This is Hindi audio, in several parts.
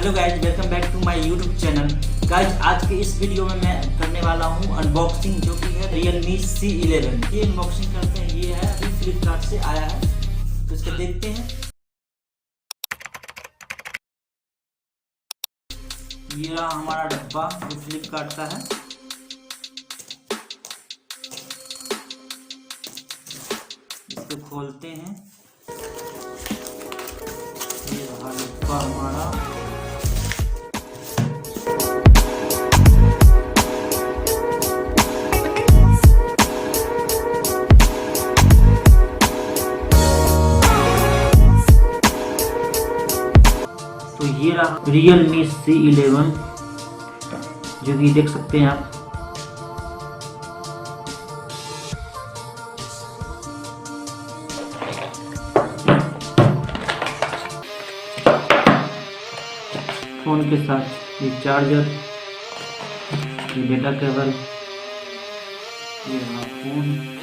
Hello guys, welcome back to my YouTube channel. Guys आज के इस वीडियो में मैं करने वाला हूं अनबॉक्सिंग, जो कि है Realme c11। ये अनबॉक्सिंग करते हैं। ये है अभी फ्लिपकार्ट से आया है, तो इसको देखते हैं। ये रहा हमारा डब्बा जो फ्लिपकार्ट का है। इसको खोलते हैं। ये रहा डब्बा हमारा। तो ये रहा Realme c11, जो कि देख सकते हैं आप। फोन के साथ ये चार्जर, ये डेटा केबल, ये रहा फोन।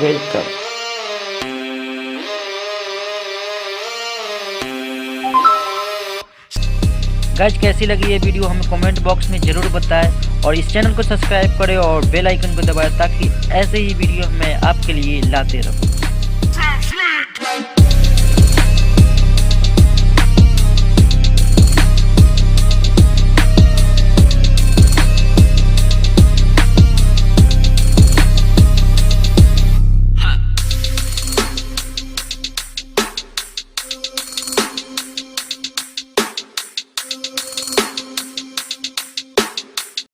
वेलकम। गाइस कैसी लगी ये वीडियो हमें कमेंट बॉक्स में जरूर बताएं, और इस चैनल को सब्सक्राइब करें और बेल आइकन को दबाएं, ताकि ऐसे ही वीडियो मैं आपके लिए लाते रहूं।